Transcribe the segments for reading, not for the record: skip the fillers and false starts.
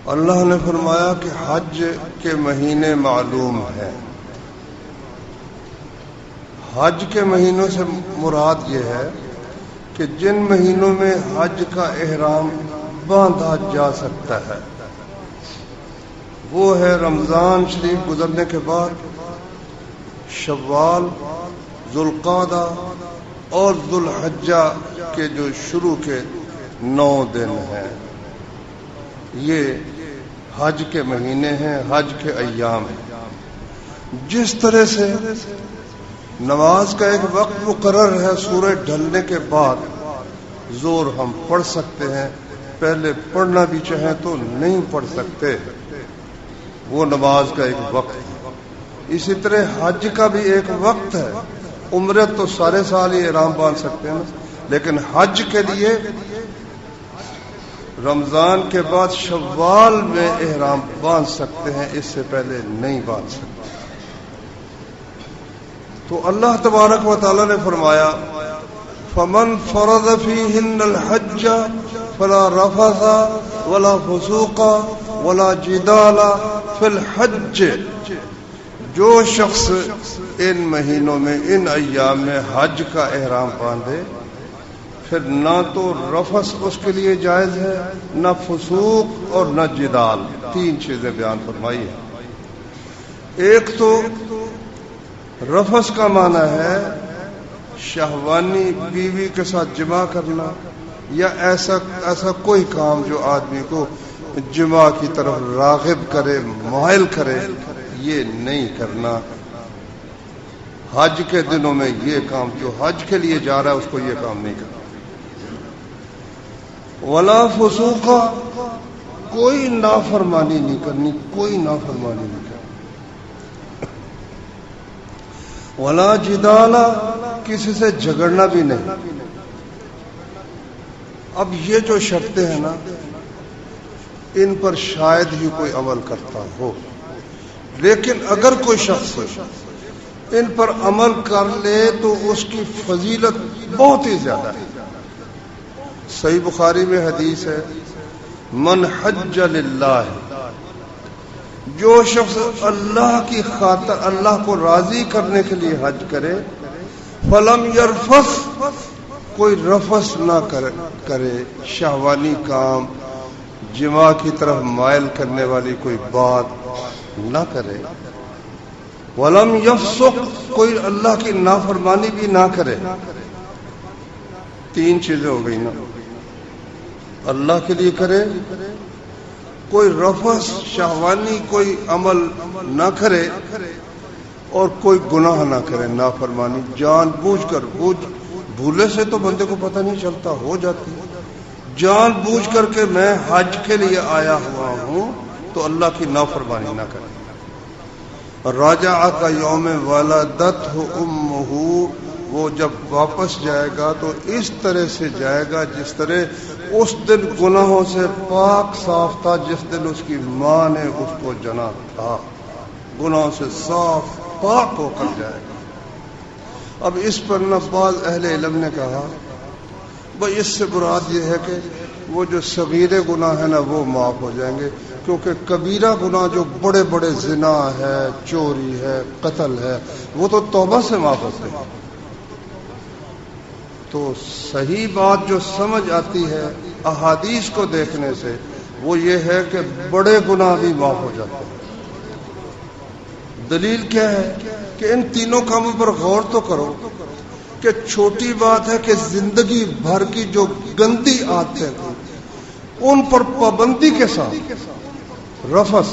اللہ نے فرمایا کہ حج کے مہینے معلوم ہیں. حج کے مہینوں سے مراد یہ ہے کہ جن مہینوں میں حج کا احرام باندھا جا سکتا ہے وہ ہے رمضان شریف گزرنے کے بعد شوال، ذوالقعدہ اور ذوالحجہ کے جو شروع کے 9 دن ہیں. یہ حج کے مہینے ہیں، حج کے ایام ہیں. جس طرح سے نماز کا ایک وقت مقرر ہے، سورج ڈھلنے کے بعد زور ہم پڑھ سکتے ہیں، پہلے پڑھنا بھی چاہیں تو نہیں پڑھ سکتے، وہ نماز کا ایک وقت ہے. اسی طرح حج کا بھی ایک وقت ہے. عمرہ تو سارے سال ہی احرام باندھ سکتے ہیں، لیکن حج کے لیے رمضان کے بعد شوال میں احرام باندھ سکتے ہیں، اس سے پہلے نہیں باندھ سکتے. تو اللہ تبارک و تعالی نے فرمایا فمن فرض فیہن الحج فلا رفث ولا فسوق ولا جدال فی الحج. جو شخص ان مہینوں میں، ان ایام میں حج کا احرام باندھے، پھر نہ تو رفث اس کے لیے جائز ہے، نہ فسوق اور نہ جدال. 3 چیزیں بیان فرمائی ہیں. ایک تو رفث کا معنی ہے شہوانی بیوی کے ساتھ جماع کرنا، یا ایسا کوئی کام جو آدمی کو جماع کی طرف راغب کرے، مائل کرے، یہ نہیں کرنا. حج کے دنوں میں یہ کام، جو حج کے لیے جا رہا ہے اس کو یہ کام نہیں کرنا. ولا فسوق، کوئی نافرمانی نہیں کرنی، کوئی نافرمانی نہیں کرنی. ولا جدال، کسی سے جھگڑنا بھی نہیں. اب یہ جو شرطیں ہیں نا، ان پر شاید ہی کوئی عمل کرتا ہو، لیکن اگر کوئی شخص ان پر عمل کر لے تو اس کی فضیلت بہت ہی زیادہ ہے. صحیح بخاری میں حدیث ہے من حج للہ، جو شخص اللہ کی خاطر، اللہ کو راضی کرنے کے لیے حج کرے، فلم یرفث، کوئی رفث نہ کرے، شہوانی کام، جماع کی طرف مائل کرنے والی کوئی بات نہ کرے، ولم یفسق، کوئی اللہ کی نافرمانی بھی نہ کرے. 3 چیزیں ہو گئی نا. اللہ کے لیے کرے، کوئی رفث شہوانی کوئی عمل نہ کرے، اور کوئی گناہ نہ کرے، نافرمانی جان بوجھ کر. بھولے سے تو بندے کو پتہ نہیں چلتا، ہو جاتی. جان بوجھ کر کے میں حج کے لیے آیا ہوا ہوں تو اللہ کی نافرمانی نہ کرے. راجع کا یوم ولدتہ امہ، وہ جب واپس جائے گا تو اس طرح سے جائے گا جس طرح اس دن گناہوں سے پاک صاف تھا، جس دن اس کی ماں نے اس کو جنا تھا. گناہوں سے صاف پاک ہو کر جائے گا. اب اس پر نہ بعض اہل علم نے کہا بھائی اس سے مراد یہ ہے کہ وہ جو صغیر گناہ ہے نا وہ معاف ہو جائیں گے، کیونکہ کبیرہ گناہ جو بڑے بڑے زنا ہے، چوری ہے، قتل ہے، وہ تو توبہ سے معاف ہوتے ہیں. تو صحیح بات جو سمجھ آتی ہے احادیث کو دیکھنے سے وہ یہ ہے کہ بڑے گناہ بھی معاف ہو جاتے ہیں. دلیل کیا ہے کہ ان تینوں کاموں پر غور تو کرو کہ چھوٹی بات ہے کہ زندگی بھر کی جو گندی عادتیں تھیں ان پر پابندی کے ساتھ رفث،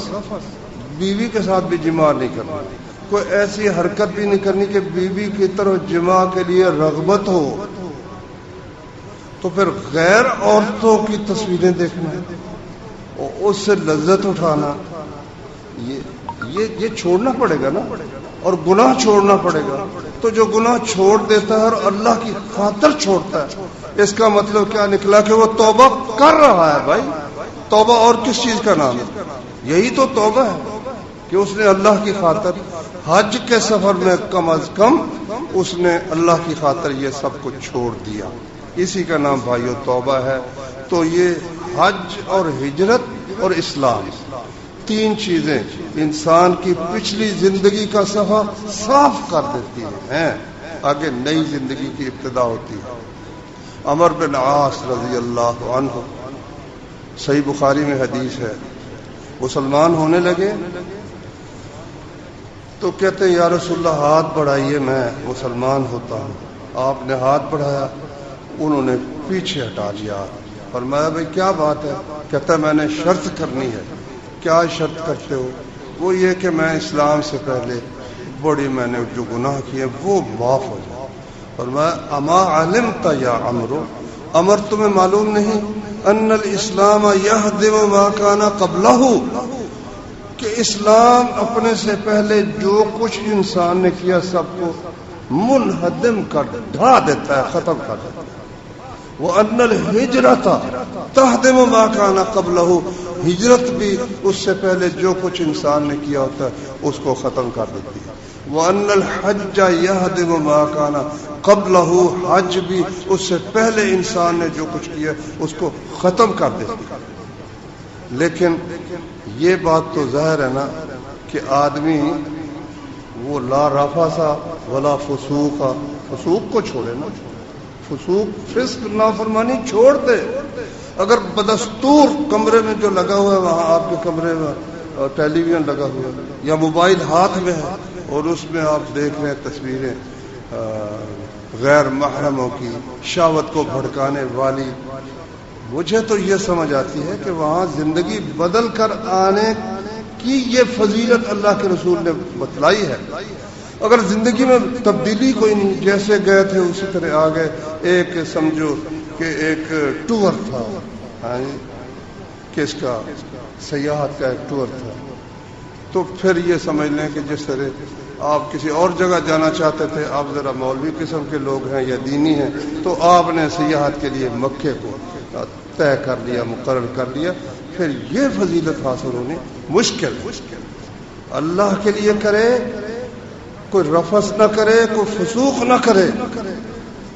بیوی کے ساتھ بھی جماع نہیں کرنا، کوئی ایسی حرکت بھی نہیں کرنی کہ بیوی کی طرف جماع کے لیے رغبت ہو، تو پھر غیر عورتوں کی تصویریں دیکھنا اور اس سے لذت اٹھانا، یہ چھوڑنا پڑے گا نا، اور گناہ چھوڑنا پڑے گا. تو جو گناہ چھوڑ دیتا ہے اور اللہ کی خاطر چھوڑتا ہے، اس کا مطلب کیا نکلا کہ وہ توبہ کر رہا ہے. بھائی توبہ اور کس چیز کا نام ہے؟ یہی تو توبہ ہے کہ اس نے اللہ کی خاطر حج کے سفر میں کم از کم اس نے اللہ کی خاطر یہ سب کچھ چھوڑ دیا. اسی کا نام بھائیو توبہ ہے. تو یہ حج اور ہجرت اور اسلام، تین چیزیں انسان کی پچھلی زندگی کا صفحہ صاف کر دیتی ہیں، آگے نئی زندگی کی ابتدا ہوتی ہے۔ عمر بن عاص رضی اللہ عنہ، صحیح بخاری میں حدیث ہے، مسلمان ہونے لگے تو کہتے ہیں یا رسول اللہ ہاتھ بڑھائیے میں مسلمان ہوتا ہوں۔ آپ نے ہاتھ بڑھایا، انہوں نے پیچھے ہٹا لیا، فرمایا بھائی کیا بات ہے؟ کہتا ہے میں نے شرط کرنی ہے۔ کیا شرط کرتے ہو؟ وہ یہ کہ میں اسلام سے پہلے بڑی میں نے جو گناہ کیے وہ معاف ہو جائے۔ فرمایا اما علمت یا عمرو، عمر تمہیں معلوم نہیں ان الاسلام یہدم ما کان قبلہ، کہ اسلام اپنے سے پہلے جو کچھ انسان نے کیا سب کو منہدم کر ڈھا دیتا ہے، ختم کر دیتا ہے۔ وَأَنَّ الْهِجْرَةَ تَهْدِمُ مَا كَانَ قَبْلَهُ، ہجرت بھی اس سے پہلے جو کچھ انسان نے کیا ہوتا ہے اس کو ختم کر دیتی ہے۔ وَأَنَّ الْحَجَّ يَهْدِمُ مَا كَانَ قَبْلَهُ، حج بھی اس سے پہلے انسان نے جو کچھ کیا اس کو ختم کر دیتی ہے۔ لیکن یہ بات تو ظاہر ہے نا کہ آدمی وہ لا رفث ولا فسوق، فسوق کو چھوڑے نا، فسوق فسق نافرمانی چھوڑ دے۔ اگر بدستور کمرے میں جو لگا ہوا ہے وہاں آپ کے کمرے میں ٹیلی ویژن لگا ہوا ہے یا موبائل ہاتھ میں ہے اور اس میں آپ دیکھ رہے ہیں تصویریں غیر محرموں کی، شہوت کو بھڑکانے والی، مجھے تو یہ سمجھ آتی ہے کہ وہاں زندگی بدل کر آنے کی یہ فضیلت اللہ کے رسول نے بتلائی ہے۔ اگر زندگی میں تبدیلی کوئی نہیں، جیسے گئے تھے اسی طرح آ گئے، ایک سمجھو کہ ایک ٹور تھا، کس کا سیاحت کا ایک ٹور تھا، تو پھر یہ سمجھ لیں کہ جس طرح آپ کسی اور جگہ جانا چاہتے تھے، آپ ذرا مولوی قسم کے لوگ ہیں یا دینی ہیں، تو آپ نے سیاحت کے لیے مکے کو طے کر لیا، مقرر کر لیا، پھر یہ فضیلت حاصل ہونی مشکل ہے۔ اللہ کے لیے کرے، کوئی رفث نہ کرے، کوئی فسوق نہ کرے،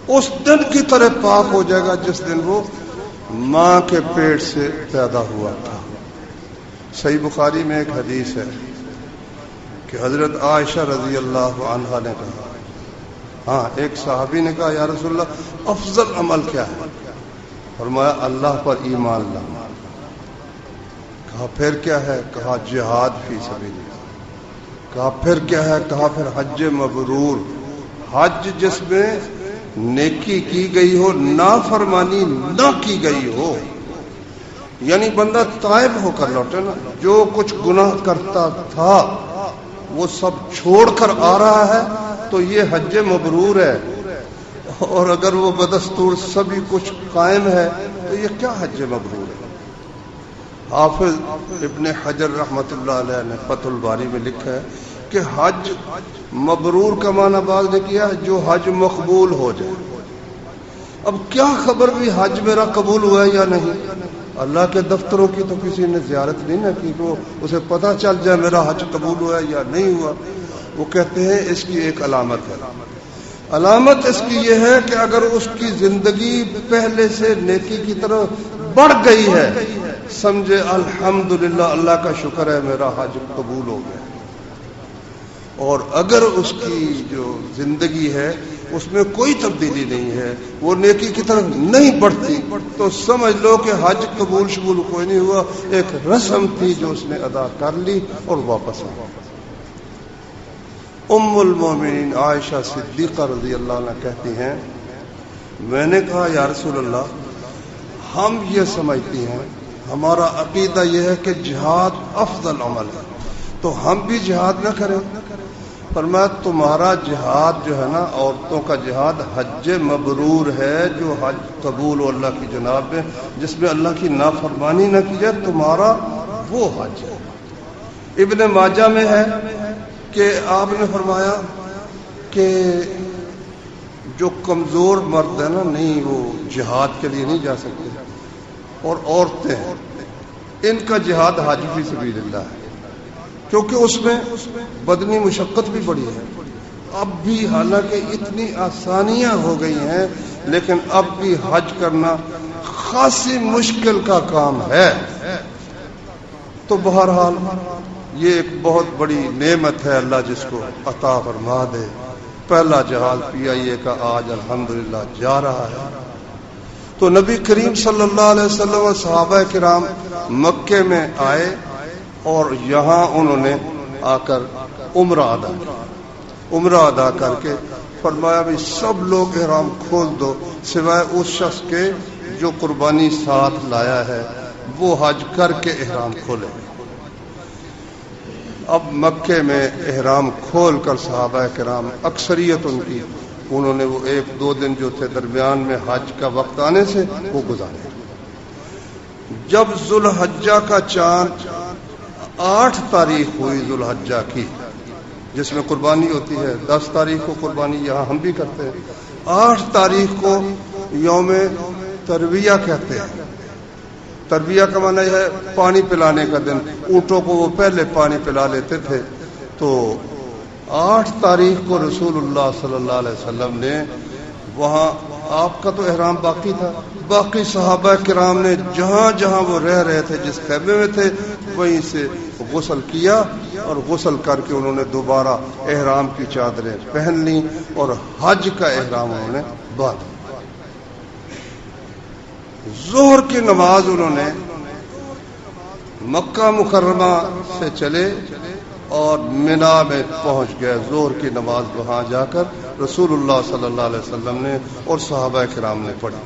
اس دن کی طرح پاک ہو جائے گا جس دن وہ ماں کے پیٹ سے پیدا ہوا تھا۔ صحیح بخاری میں ایک حدیث ہے کہ حضرت عائشہ رضی اللہ عنہا نے کہا، ایک صحابی نے کہا یا رسول اللہ افضل عمل کیا ہے؟ فرمایا اللہ پر ایمان لانا۔ کہا پھر کیا ہے؟ کہا جہاد فی سبیل اللہ۔ کہا پھر کیا ہے؟ کہا پھر حج مبرور، حج جس میں نیکی کی گئی ہو، نافرمانی نہ کی گئی ہو، یعنی بندہ تائب ہو کر لوٹے نا، جو کچھ گناہ کرتا تھا وہ سب چھوڑ کر آ رہا ہے تو یہ حج مبرور ہے۔ اور اگر وہ بدستور سبھی کچھ قائم ہے تو یہ کیا حج مبرور ہے؟ حافظ ابن حجر رحمۃ اللہ علیہ نے فتح الباری میں لکھا ہے کہ حج مبرور کا معنی بعض نے کیا ہے جو حج مقبول ہو جائے۔ اب کیا خبر بھی حج میرا قبول ہوا ہے یا نہیں؟ اللہ کے دفتروں کی تو کسی نے زیارت نہیں نہ کی کہ اسے پتہ چل جائے میرا حج قبول ہوا ہے یا نہیں ہوا۔ وہ کہتے ہیں اس کی ایک علامت ہے، علامت اس کی یہ ہے کہ اگر اس کی زندگی پہلے سے نیکی کی طرف بڑھ گئی ہے، سمجھے الحمدللہ اللہ کا شکر ہے میرا حج قبول ہو گیا۔ اور اگر اس کی جو زندگی ہے اس میں کوئی تبدیلی نہیں ہے، وہ نیکی کی طرف نہیں بڑھتی، تو سمجھ لو کہ حج قبول شبول کوئی نہیں ہوا، ایک رسم تھی جو اس نے ادا کر لی اور واپس آ۔ ام المومنین عائشہ صدیقہ رضی اللہ عنہ کہتی ہیں میں نے کہا یا رسول اللہ ہم یہ سمجھتی ہیں، ہمارا عقیدہ یہ ہے کہ جہاد افضل عمل ہے، تو ہم بھی جہاد نہ کریں؟ فرمایا تمہارا جہاد جو ہے نا، عورتوں کا جہاد حج مبرور ہے، جو حج قبول ہو اللہ کی جناب میں، جس میں اللہ کی نافرمانی نہ کی جائے، تمہارا وہ حج ہے۔ ابن ماجہ میں ہے کہ آپ نے فرمایا کہ جو کمزور مرد ہیں نا، نہیں وہ جہاد کے لیے نہیں جا سکتے، اور عورتیں ہیں، ان کا جہاد حج فی سبیل اللہ ہے، کیونکہ اس میں بدنی مشقت بھی بڑی ہے۔ اب بھی حالانکہ اتنی آسانیاں ہو گئی ہیں لیکن اب بھی حج کرنا خاصی مشکل کا کام ہے۔ تو بہرحال یہ ایک بہت بڑی نعمت ہے اللہ جس کو عطا فرما دے. پہلا جہاز PIA کا آج الحمدللہ جا رہا ہے. تو نبی کریم صلی اللہ علیہ وسلم اور صحابہ کرام مکے میں آئے اور یہاں انہوں نے آ کر عمرہ ادا کر کے فرمایا بھی سب لوگ احرام کھول دو سوائے اس شخص کے جو قربانی ساتھ لایا ہے وہ حج کر کے احرام کھولے. اب مکے میں احرام کھول کر صحابہ کرام اکثریت ان کی انہوں نے وہ 1-2 دن جو تھے درمیان میں حج کا وقت آنے سے وہ گزارے. جب ذوالحجہ کا چاند 8 تاریخ ہوئی ذوالحجہ کی جس میں قربانی ہوتی ہے، 10 تاریخ کو قربانی یہاں ہم بھی کرتے ہیں، 8 تاریخ کو یوم ترویہ کہتے ہیں. ترویہ کا معنی ہے پانی پلانے کا دن. اونٹوں کو وہ پہلے پانی پلا لیتے تھے. تو 8 تاریخ کو رسول اللہ صلی اللہ علیہ وسلم نے وہاں، آپ کا تو احرام باقی تھا، باقی صحابہ کرام نے جہاں جہاں وہ رہ رہے تھے جس خیمے میں تھے وہیں سے غسل کیا اور غسل کر کے انہوں نے دوبارہ احرام کی چادریں پہن لیں اور حج کا احرام انہوں نے باندھا. ظہر کی نماز انہوں نے مکہ مکرمہ سے چلے اور منا میں پہنچ گئے. ظہر کی نماز وہاں جا کر رسول اللہ صلی اللہ علیہ وسلم نے اور صحابہ کرام نے پڑھی.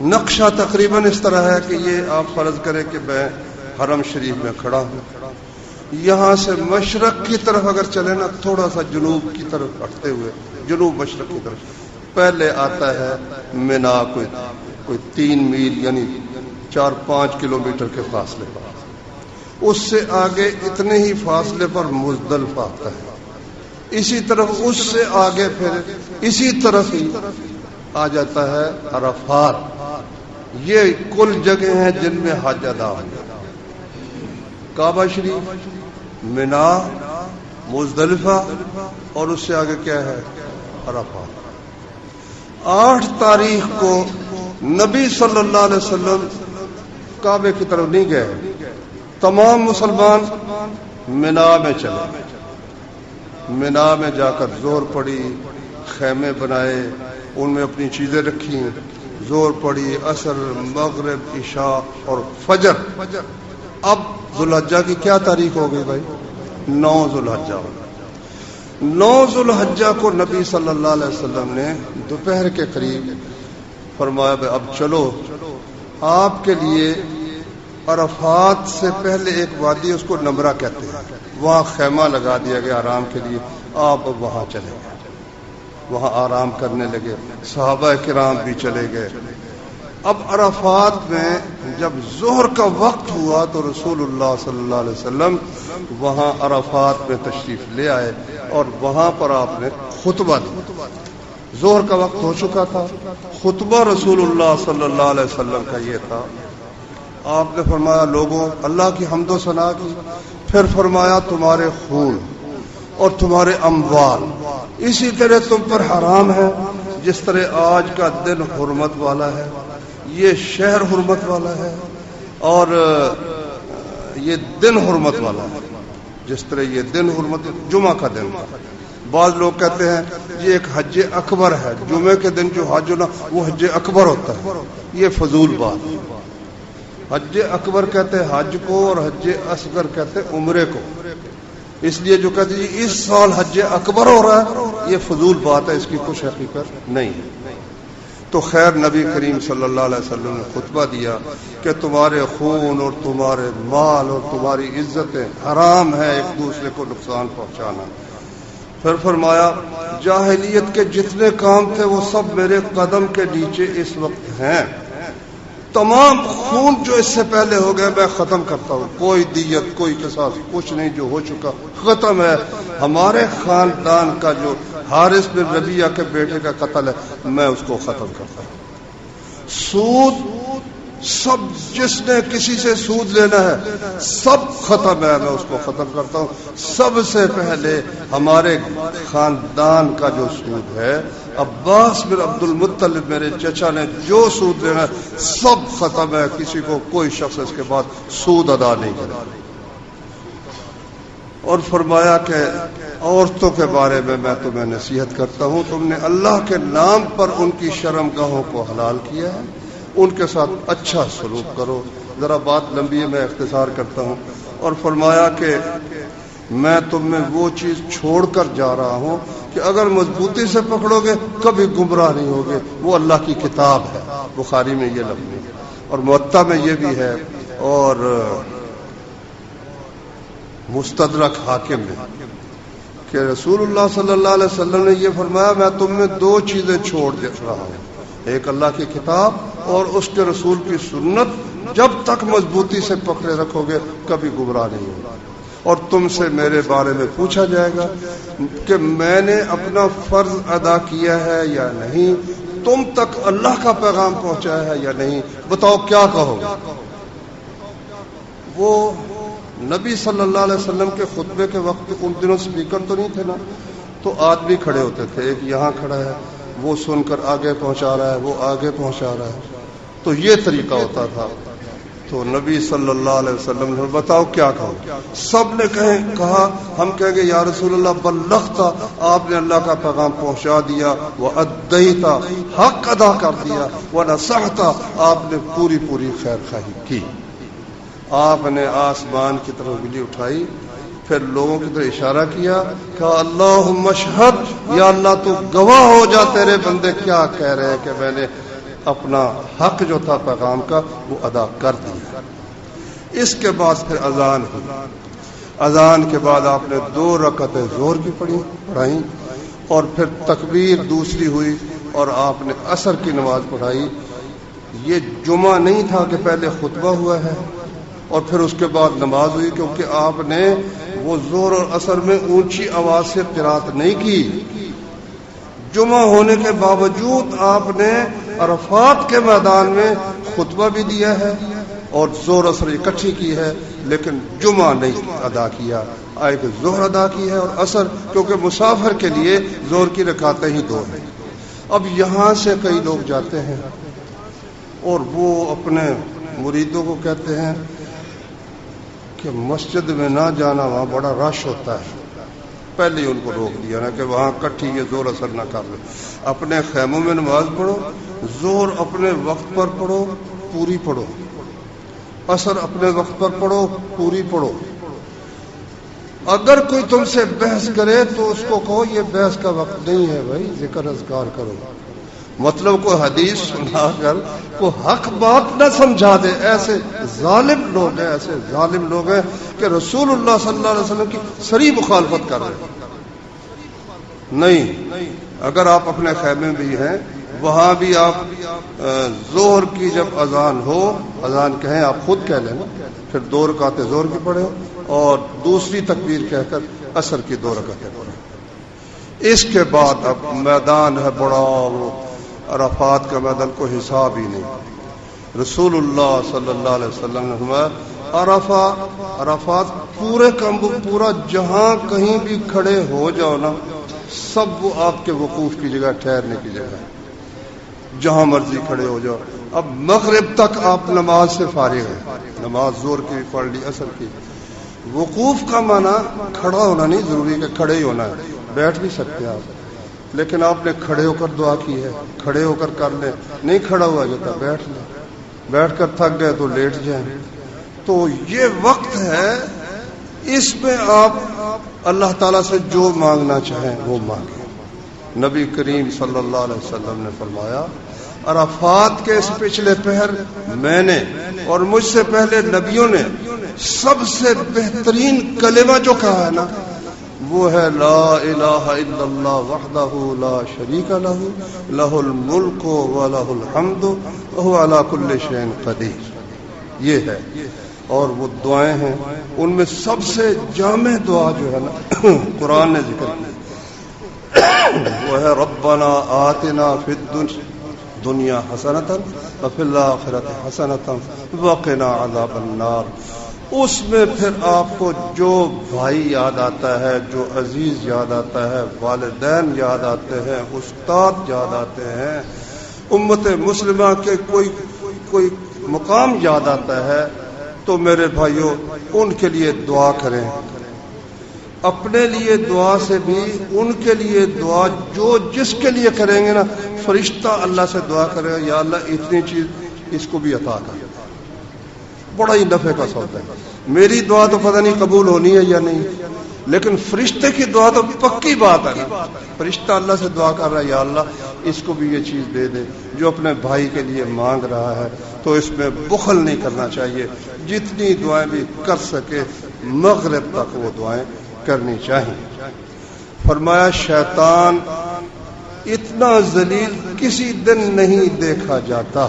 نقشہ تقریباً اس طرح ہے کہ یہ آپ فرض کریں کہ میں حرم شریف میں کھڑا ہوں، یہاں سے مشرق کی طرف اگر چلے نا تھوڑا سا جنوب کی طرف ہٹتے ہوئے، جنوب مشرق کی طرف پہلے آتا ہے منا، کوئی 3 میل یعنی 4-5 کلومیٹر کے فاصلے پر. اس سے آگے اتنے ہی فاصلے پر مزدلفہ آتا ہے. اسی طرف اس سے آگے پھر اسی طرف ہی آ جاتا ہے عرفات. یہ کل جگہ ہیں جن میں حج ادا ہوتا ہے. کعبہ شریف، منا، مزدلفہ اور اس سے آگے کیا ہے؟ عرفات. 8 تاریخ کو نبی صلی اللہ علیہ وسلم کعبے کی طرف نہیں گئے. تمام مسلمان منا میں چلے. منا میں جا کر ظہر پڑھی، خیمے بنائے، ان میں اپنی چیزیں رکھی، ظہر پڑھی، عصر، مغرب، عشاء اور فجر. اب ذوالحجہ کی کیا تاریخ ہو گئی بھائی؟ 9 ذوالحجہ. 9 ذوالحجہ کو نبی صلی اللہ علیہ وسلم نے دوپہر کے قریب فرمایا بھائی اب چلو، آپ کے لیے عرفات سے پہلے ایک وادی اس کو نمرہ کہتے ہیں، وہاں خیمہ لگا دیا گیا آرام کے لیے. آپ وہاں چلے گئے، وہاں آرام کرنے لگے. صحابہ کرام بھی چلے گئے. اب عرفات میں جب ظہر کا وقت ہوا تو رسول اللہ صلی اللہ علیہ وسلم وہاں عرفات میں تشریف لے آئے اور وہاں پر آپ نے خطبہ دیا. ظہر کا وقت ہو چکا تھا. خطبہ رسول اللہ صلی اللہ علیہ وسلم کا یہ تھا، آپ نے فرمایا لوگوں اللہ کی حمد و ثنا کی، پھر فرمایا تمہارے خون اور تمہارے اموال اسی طرح تم پر حرام ہے جس طرح آج کا دن حرمت والا ہے، یہ شہر حرمت والا ہے اور یہ دن حرمت والا ہے. جس طرح یہ دن حرمت، جمعہ کا دن تھا. بعض لوگ کہتے ہیں یہ ایک حج اکبر ہے، جمعے کے دن جو حج ہونا وہ حج اکبر ہوتا ہے. یہ فضول بات. حج اکبر کہتے ہیں حج کو اور حج اصغر کہتے ہیں عمرے کو. اس لیے جو کہتے ہیں اس سال حج اکبر ہو رہا ہے یہ فضول بات ہے، اس کی کچھ حقیقت نہیں ہے. تو خیر نبی کریم صلی اللہ علیہ وسلم نے خطبہ دیا کہ تمہارے خون اور تمہارے مال اور تمہاری عزتیں حرام ہے ایک دوسرے کو نقصان پہنچانا. پھر فرمایا جاہلیت کے جتنے کام تھے وہ سب میرے قدم کے نیچے اس وقت ہیں. تمام خون جو اس سے پہلے ہو گئے میں ختم کرتا ہوں. کوئی دیت، کوئی قصاص، کچھ نہیں، جو ہو چکا ختم ہے. ہمارے خاندان کا جو حارث بن ربیعہ کے بیٹے کا قتل ہے میں اس کو ختم کرتا ہوں. سود، سب جس نے کسی سے سود لینا ہے سب ختم ہے، میں اس کو ختم کرتا ہوں. سب سے پہلے ہمارے خاندان کا جو سود ہے عباس بن عبد المطلب میرے چچا نے جو سود لینا سب ختم ہے، کسی کو کوئی شخص اس کے بعد سود ادا نہیں کرے. اور فرمایا کہ عورتوں کے بارے میں تمہیں نصیحت کرتا ہوں، تم نے اللہ کے نام پر ان کی شرم گاہوں کو حلال کیا ہے، ان کے ساتھ اچھا سلوک کرو. ذرا بات لمبی ہے، میں اختصار کرتا ہوں. اور فرمایا کہ میں تم میں وہ چیز چھوڑ کر جا رہا ہوں کہ اگر مضبوطی سے پکڑو گے کبھی گمراہ نہیں ہوگے، وہ اللہ کی کتاب ہے. بخاری میں یہ لفظ ہے اور موطا میں یہ بھی ہے اور مستدرک حاکم میں کہ رسول اللہ صلی اللہ علیہ وسلم نے یہ فرمایا میں تم میں دو چیزیں چھوڑ دے رہا ہوں، ایک اللہ کی کتاب اور اس کے رسول کی سنت، جب تک مضبوطی سے پکڑے رکھو گے کبھی گمراہ نہیں ہوگا. اور تم سے میرے بارے میں پوچھا جائے گا کہ میں نے اپنا فرض ادا کیا ہے یا نہیں، تم تک اللہ کا پیغام پہنچایا ہے یا نہیں، بتاؤ کیا کہو گے. وہ نبی صلی اللہ علیہ وسلم کے خطبے کے وقت ان دنوں سپیکر تو نہیں تھے نا، تو آدمی کھڑے ہوتے تھے، ایک یہاں کھڑا ہے وہ سن کر آگے پہنچا رہا ہے، وہ آگے پہنچا رہا ہے، تو یہ طریقہ ہوتا تھا. تو نبی صلی اللہ علیہ وسلم نے بتاؤ کیا کہو. سب نے کہا ہم کہیں گے یا رسول اللہ بلغتا، آپ نے اللہ کا پیغام پہنچا دیا، وَأَدَّيْتَ، حق ادا کر دیا، وَنَصَحْتَ، آپ نے پوری پوری خیر خواہی کی. آپ نے آسمان کی طرف انگلی اٹھائی، پھر لوگوں کی طرف اشارہ کیا، کہا اللہم اشہد، یا اللہ تو گواہ ہو جا تیرے بندے کیا کہہ رہے ہیں کہ میں نے اپنا حق جو تھا پیغام کا وہ ادا کر دیا. اس کے بعد پھر اذان ہوئی. اذان کے بعد آپ نے 2 رکعتیں ظہر کی پڑھائیں اور پھر تکبیر دوسری ہوئی اور آپ نے عصر کی نماز پڑھائی. یہ جمعہ نہیں تھا کہ پہلے خطبہ ہوا ہے اور پھر اس کے بعد نماز ہوئی، کیونکہ آپ نے وہ ظہر اور عصر میں اونچی آواز سے قرات نہیں کی. جمعہ ہونے کے باوجود آپ نے عرفات کے میدان میں خطبہ بھی دیا ہے اور ظہر عصر اکٹھی کی ہے، لیکن جمعہ نہیں ادا کیا. ایک ظہر ادا کی ہے اور عصر، کیونکہ مسافر کے لیے ظہر کی رکعتیں ہی 2 ہیں. اب یہاں سے کئی لوگ جاتے ہیں اور وہ اپنے مریدوں کو کہتے ہیں کہ مسجد میں نہ جانا، وہاں بڑا رش ہوتا ہے. پہلے ہی ان کو روک دیا نا کہ وہاں کٹھی یہ ظہر اثر نہ کر لو. اپنے خیموں میں نماز پڑھو، ظہر اپنے وقت پر پڑھو، پوری پڑھو، عصر اپنے وقت پر پڑھو، پوری پڑھو. اگر کوئی تم سے بحث کرے تو اس کو کہو یہ بحث کا وقت نہیں ہے بھائی، ذکر اذکار کرو. مطلب کوئی حدیث سنا کر کو حق بات نہ سمجھا دے. ایسے ظالم لوگ ہیں، ایسے ظالم لوگ ہیں کہ رسول اللہ صلی اللہ علیہ وسلم کی صریح مخالفت کر رہے ہیں. نہیں، اگر آپ اپنے خیمے بھی ہیں وہاں بھی آپ ظہر کی جب اذان ہو، اذان کہیں آپ خود کہہ لیں، پھر 2 رکعتیں ظہر کی پڑھیں اور دوسری تکبیر کہہ کر عصر کی 2 رکعتیں پڑھیں. اس کے بعد اب میدان ہے بڑا، وہ عرفات کا میدان کو حساب ہی نہیں. رسول اللہ صلی اللہ علیہ وسلم نے فرمایا عرفات پورے پورا جہاں کہیں بھی کھڑے ہو جاؤ نا، سب وہ آپ کے وقوف کی جگہ، ٹھہرنے کی جگہ، جہاں مرضی کھڑے ہو جاؤ. اب مغرب تک آپ نماز سے فارغ ہیں، نماز ظہر کی بھی پڑھ لی، عصر کی. وقوف کا معنی کھڑا ہونا نہیں ضروری کہ کھڑے ہی ہونا ہے، بیٹھ بھی سکتے آپ، لیکن آپ نے کھڑے ہو کر دعا کی ہے، کھڑے ہو کر کر لیں. نہیں کھڑا ہوا جاتا بیٹھ لیں، بیٹھ کر تھک گئے تو لیٹ جائیں. تو یہ وقت ہے، اس میں آپ اللہ تعالیٰ سے جو مانگنا چاہیں وہ مانگیں. نبی کریم صلی اللہ علیہ وسلم نے فرمایا عرفات کے اس پچھلے پہر میں نے اور مجھ سے پہلے نبیوں نے سب سے بہترین کلمہ جو کہا ہے نا، وہ ہے لا الہ الا اللہ وحدہ لا شریک لہ لہ الملک ولہ الحمد وہو علی کل شیء قدیر. یہ ہے، اور وہ دعائیں ہیں، ان میں سب سے جامع دعا جو ہے نا قرآن نے ذکر کی وہ ہے ربنا آتنا فی الدنیا حسنۃ وفی الآخرۃ حسنۃ وقنا عذاب النار. اس میں پھر آپ کو جو بھائی یاد آتا ہے، جو عزیز یاد آتا ہے، والدین یاد آتے ہیں، استاد یاد آتے ہیں، امت مسلمہ کے کوئی مقام یاد آتا ہے، تو میرے بھائیوں ان کے لیے دعا کریں. اپنے لیے دعا سے بھی ان کے لیے دعا جو جس کے لیے کریں گے نا، فرشتہ اللہ سے دعا کرے گا، یا اللہ اتنی چیز اس کو بھی عطا کر. بڑا ہی نفع کا سودا ہے. میری دعا تو پتہ نہیں قبول ہونی ہے یا نہیں، لیکن فرشتے کی دعا تو پکی بات ہے نا. فرشتہ اللہ سے دعا کر رہا ہے، یا اللہ اس کو بھی یہ چیز دے دے جو اپنے بھائی کے لیے مانگ رہا ہے. تو اس میں بخل نہیں کرنا چاہیے. جتنی دعائیں بھی کر سکے مغرب تک وہ دعائیں کرنی چاہیے. فرمایا شیطان اتنا ذلیل کسی دن نہیں دیکھا جاتا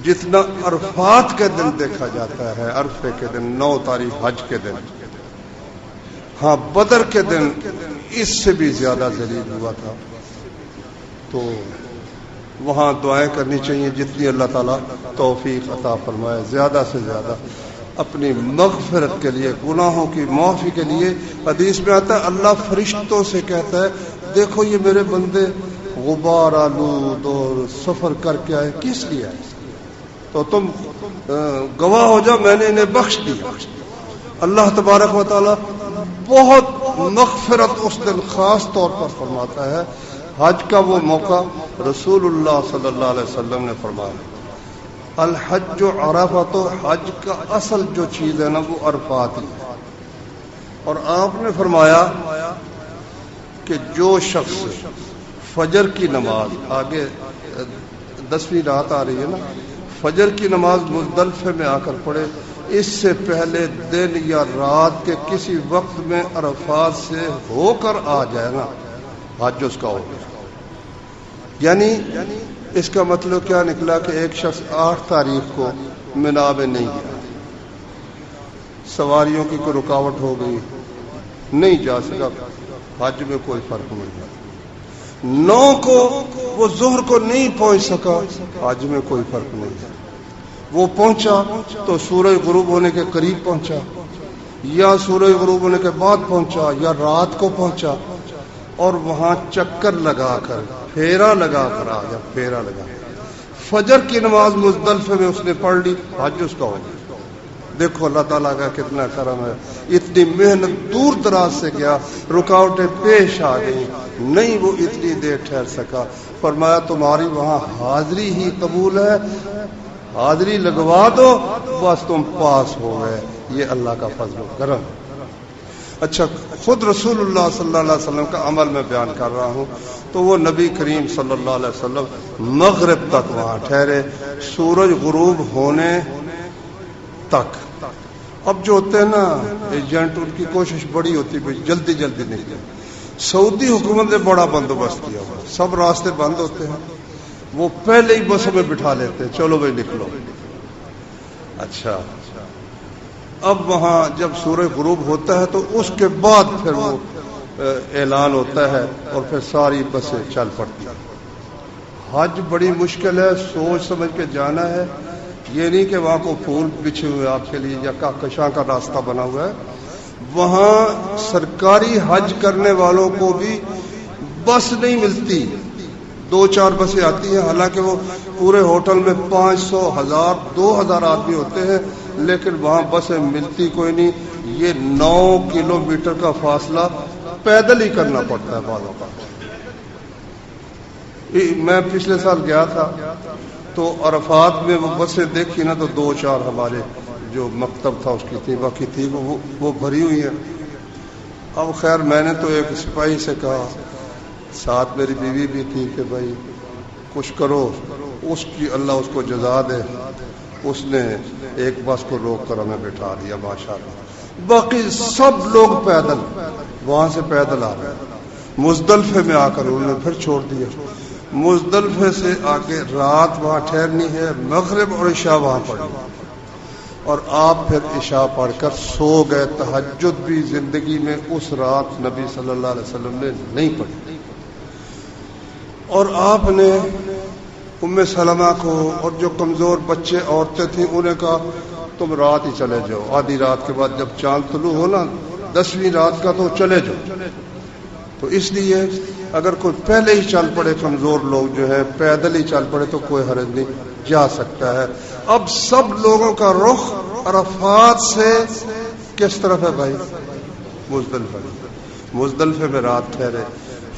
جتنا عرفات کے دن دیکھا جاتا ہے. عرفے کے دن، 9 تاریخ حج کے دن. ہاں بدر کے دن اس سے بھی زیادہ ذلیل ہوا تھا. تو وہاں دعائیں کرنی چاہیے جتنی اللہ تعالیٰ توفیق عطا فرمائے، زیادہ سے زیادہ اپنی مغفرت کے لیے، گناہوں کی معافی کے لیے. حدیث میں آتا ہے اللہ فرشتوں سے کہتا ہے دیکھو یہ میرے بندے غبار آلود اور سفر کر کے آئے، کس لیے آئے؟ تو تم گواہ ہو جاؤ میں نے انہیں بخش دیا. اللہ تبارک و تعالیٰ بہت مغفرت اس دن خاص طور پر فرماتا ہے. حج کا وہ موقع رسول اللہ صلی اللہ علیہ وسلم نے فرمایا الحج عرفہ، تو حج کا اصل جو چیز ہے نا وہ عرفات ہی ہے. اور آپ نے فرمایا کہ جو شخص فجر کی نماز، آگے 10ویں رات آ رہی ہے نا، فجر کی نماز مزدلفے میں آ کر پڑھے، اس سے پہلے دن یا رات کے کسی وقت میں عرفات سے ہو کر آ جائے نا، حج اس کا ہو گیا. یعنی اس کا مطلب کیا نکلا کہ ایک شخص 8 تاریخ کو منا میں نہیں گیا، سواریوں کی کوئی رکاوٹ ہو گئی، نہیں جا سکا، حج میں کوئی فرق نہیں ہے. 9 کو وہ ظہر کو نہیں پہنچ سکا، حج میں کوئی فرق نہیں ہے. وہ پہنچا تو سورج غروب ہونے کے قریب پہنچا، یا سورج غروب ہونے کے بعد پہنچا، یا رات کو پہنچا، اور وہاں چکر لگا کر پھیرا لگا کر آ گیا. پھیرا لگا فجر کی نماز مزدلفے میں اس نے پڑھ لی، حج اس کا ہو گیا. دیکھو اللہ تعالیٰ کا کتنا کرم ہے. اتنی محنت دور دراز سے گیا، رکاوٹیں پیش آ گئی، نہیں وہ اتنی دیر ٹھہر سکا. فرمایا تمہاری وہاں حاضری ہی قبول ہے، حاضری لگوا دو بس تم پاس ہو گئے. یہ اللہ کا فضل و کرم. اچھا خود رسول اللہ صلی اللہ علیہ وسلم کا عمل میں بیان کر رہا ہوں. تو وہ نبی کریم صلی اللہ علیہ وسلم مغرب تک وہاں ٹھہرے، سورج غروب ہونے تک. اب جو ہوتے ہیں نا ایجنٹ، ان کی کوشش بڑی ہوتی ہے جلدی جلدی نکلے. سعودی حکومت نے بڑا بندوبست کیا ہوا، سب راستے بند ہوتے ہیں، وہ پہلے ہی بسوں میں بٹھا لیتے ہیں، چلو بھائی نکلو. اچھا اب وہاں جب سورج غروب ہوتا ہے تو اس کے بعد پھر وہ اعلان ہوتا ہے اور پھر ساری بسیں چل پڑتی ہیں. حج بڑی مشکل ہے، سوچ سمجھ کے جانا ہے. یہ نہیں کہ وہاں کو پھول بچھے ہوئے آپ کے لیے یا کہکشاں کا راستہ بنا ہوا ہے. وہاں سرکاری حج کرنے والوں کو بھی بس نہیں ملتی، 2-4 بسیں آتی ہیں، حالانکہ وہ پورے ہوٹل میں 500 1000 2000 آدمی ہوتے ہیں، لیکن وہاں بسیں ملتی کوئی نہیں. یہ 9 کلومیٹر کا فاصلہ پیدل ہی کرنا پڑتا ہے بعضوں کا. میں پچھلے سال گیا تھا تو عرفات میں وہ بسیں دیکھی نا تو 2-4 ہمارے جو مکتب تھا اس کی تھی، باقی تھی وہ بھری ہوئی ہیں. اب خیر میں نے تو ایک سپاہی سے کہا، ساتھ میری بیوی بھی تھی، کہ بھائی کچھ کرو. اس کی اللہ اس کو جزا دے، اس نے ایک بس کو روک کر ہمیں بٹھا دیا ماشاءاللہ. باقی سب لوگ پیدل وہاں سے پیدل آ رہے ہیں. مزدلفے میں آ کر انہوں نے پھر چھوڑ دیا. مزدلفے سے آگے رات وہاں ٹھہرنی ہے، مغرب اور عشاء وہاں پڑھنی، اور آپ پھر عشاء پڑھ کر سو گئے. تہجد بھی زندگی میں اس رات نبی صلی اللہ علیہ وسلم نے نہیں پڑھی. اور آپ نے ام سلمہ کو اور جو کمزور بچے عورتیں تھیں انہیں کہا تم رات ہی چلے جاؤ، آدھی رات کے بعد جب چاند طلوع ہو نا 10ویں رات کا تو چلے جاؤ۔ تو اس لیے اگر کوئی پہلے ہی چل پڑے، کمزور لوگ جو ہے پیدل ہی چل پڑے تو کوئی حرج نہیں، جا سکتا ہے۔ اب سب لوگوں کا رخ عرفات سے کس طرف ہے بھائی؟ مزدلفہ۔ مزدلفے میں رات ٹھہرے،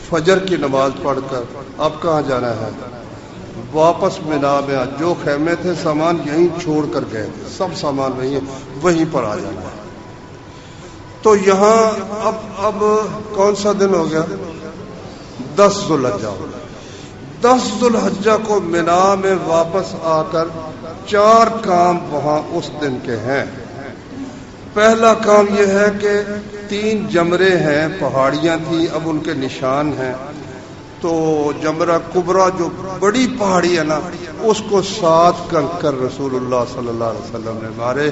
فجر کی نماز پڑھ کر اب کہاں جانا ہے؟ واپس مینا میں جو خیمے تھے سامان یہیں چھوڑ کر گئے تھے، سب سامان وہیں پر آ جانا ہے۔ تو یہاں اب کون سا دن ہو گیا؟ 10 ذو الحجہ ہو گیا۔ 10 ذو الحجہ کو مینا میں واپس آ کر 4 کام وہاں اس دن کے ہیں۔ پہلا کام یہ ہے کہ 3 جمرے ہیں، پہاڑیاں تھیں، اب ان کے نشان ہیں۔ تو جمرہ کبریٰ جو بڑی پہاڑی ہے نا، اس کو 7 کنکر رسول اللہ صلی اللہ علیہ وسلم نے مارے۔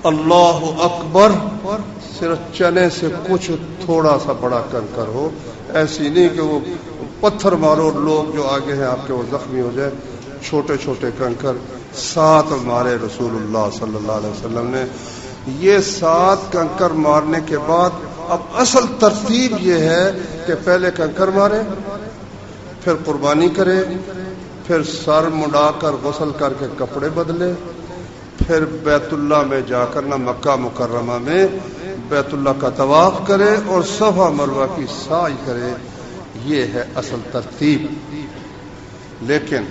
اللہ اکبر، صرف چنے سے کچھ تھوڑا سا بڑا کنکر ہو، ایسی نہیں کہ وہ پتھر مارو لوگ جو آگے ہیں آپ کے وہ زخمی ہو جائے، چھوٹے چھوٹے کنکر 7 مارے رسول اللہ صلی اللہ علیہ وسلم نے۔ یہ 7 کنکر مارنے کے بعد اب اصل ترتیب یہ ہے کہ پہلے کنکر مارے، پھر قربانی کرے، پھر سر مڈا کر غسل کر کے کپڑے بدلے، پھر بیت اللہ میں جا کر نہ مکہ مکرمہ میں بیت اللہ کا طواف کرے اور صفا مروہ کی سعی کرے۔ یہ ہے اصل ترتیب۔ لیکن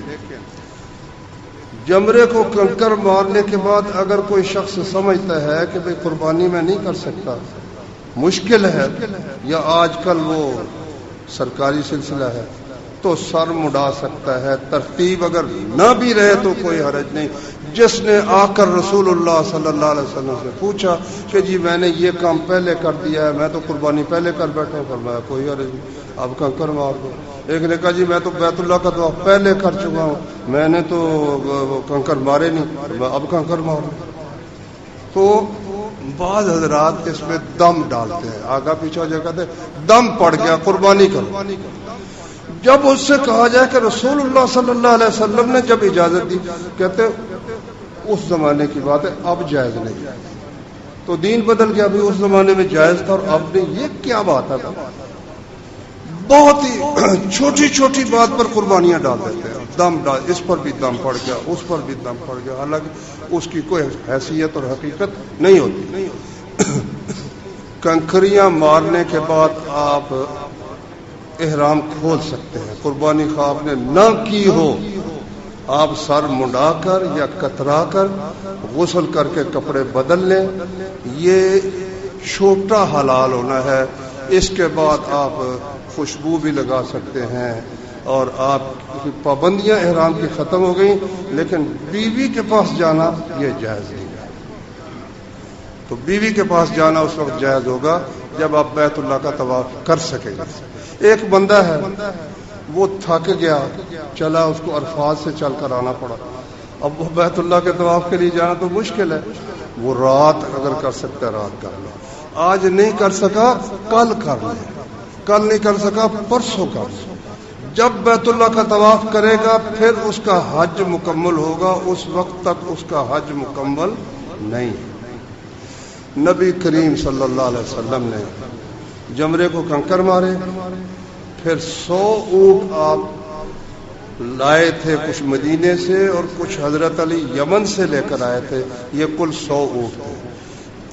جمرے کو کنکر مارنے کے بعد اگر کوئی شخص سمجھتا ہے کہ بھئی قربانی میں نہیں کر سکتا، مشکل ہے، یا آج کل وہ سرکاری سلسلہ ہے، تو سر مڈا سکتا ہے۔ ترتیب اگر نہ بھی رہے تو کوئی حرج نہیں۔ جس نے آ کر رسول اللہ صلی اللہ علیہ وسلم سے پوچھا کہ جی میں نے یہ کام پہلے کر دیا ہے، میں تو قربانی پہلے کر بیٹھا ہوں، فرمایا کوئی حرج نہیں، اب کنکر مار دو۔ ایک نے کہا جی میں تو بیت اللہ کا طواف پہلے کر چکا ہوں، میں نے تو کنکر مارے نہیں، اب کنکر مار دو۔ تو بعض حضرات اس میں دم ڈالتے ہیں، آگا پیچھے ہو جائے، کہتے ہیں دم پڑ گیا قربانی کرو۔ جب اس سے کہا جائے کہ رسول اللہ صلی اللہ علیہ وسلم نے جب اجازت دی، کہتے اس زمانے کی بات ہے، اب جائز نہیں۔ تو دین بدل گیا، ابھی اس زمانے میں جائز تھا اور اب نہیں، یہ کیا بات ہے؟ بہت ہی چھوٹی چھوٹی بات پر قربانیاں ڈال دیتے ہیں، دم ڈال، اس پر بھی دم پڑ گیا، اس پر بھی دم پڑ گیا، حالانکہ اس کی کوئی حیثیت اور حقیقت نہیں ہوتی۔ کنکریاں مارنے کے بعد آپ احرام کھول سکتے ہیں۔ قربانی خواہ آپ نے نہ کی ہو، آپ سر منڈا کر یا کترا کر غسل کر کے کپڑے بدل لیں، یہ چھوٹا حلال ہونا ہے۔ اس کے بعد آپ خوشبو بھی لگا سکتے ہیں اور آپ کی پابندیاں احرام کی ختم ہو گئیں، لیکن بیوی کے پاس جانا یہ جائز نہیں ہے۔ تو بیوی کے پاس جانا اس وقت جائز ہوگا جب آپ بیت اللہ کا طواف کر سکیں گے۔ ایک بندہ ہے، وہ تھک گیا، چلا، اس کو عرفات سے چل کر آنا پڑا، اب وہ بیت اللہ کے طواف کے لیے جانا تو مشکل ہے، وہ رات اگر کر سکتا ہے رات کر لے، آج نہیں کر سکا کل کر لے، کل نہیں کر سکا پرسوں کر لے۔ جب بیت اللہ کا طواف کرے گا پھر اس کا حج مکمل ہوگا، اس وقت تک اس کا حج مکمل نہیں۔ نبی کریم صلی اللہ علیہ وسلم نے جمرے کو کنکر مارے، پھر 100 اونٹ آپ لائے تھے، کچھ مدینے سے اور کچھ حضرت علی یمن سے لے کر آئے تھے، یہ کل 100 اونٹ تھے۔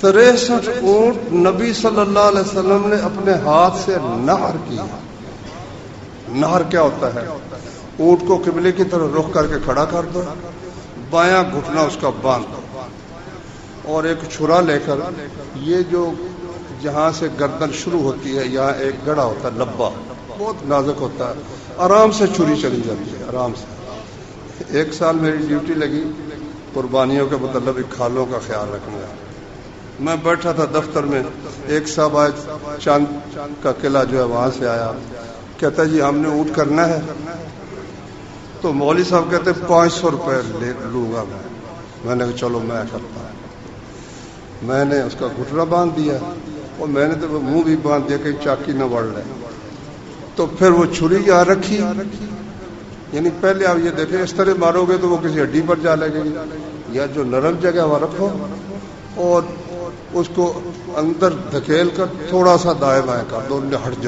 63 اونٹ نبی صلی اللہ علیہ وسلم نے اپنے ہاتھ سے نہر کیا۔ نہر کیا ہوتا ہے؟ اونٹ کو قبلے کی طرف رخ کر کے کھڑا کر دو، بایاں گھٹنا اس کا باندھ دو، اور ایک چھرا لے کر، یہ جو جہاں سے گردن شروع ہوتی ہے یہاں ایک گڑھا ہوتا ہے، لبا بہت نازک ہوتا ہے، آرام سے چھری چلی جاتی ہے، آرام سے۔ 1 سال میری ڈیوٹی لگی قربانیوں کے متعلق کھالوں کا خیال رکھنا ہے۔ میں بیٹھا تھا دفتر میں، ایک صاحب آج چاند کا قلعہ جو ہے وہاں سے آیا، کہتا جی ہم نے اونٹ کرنا ہے، تو مولوی صاحب کہتے 500 روپے لوں گا میں نے کہا چلو میں کرتا ہوں۔ میں نے اس کا گھٹنا باندھ دیا اور میں نے تو منہ بھی باندھ دیا کہ چاکی نہ بڑھ لے، تو پھر وہ چھری یہاں رکھی، یعنی پہلے آپ یہ دیکھیں اس طرح مارو گے تو وہ کسی ہڈی پر جا لگے گی، یا جو نرم جگہ وہاں رکھو اور اس کو اندر دھکیل کر تھوڑا سا دائیں بائیں کر دو، ہٹ جاؤ۔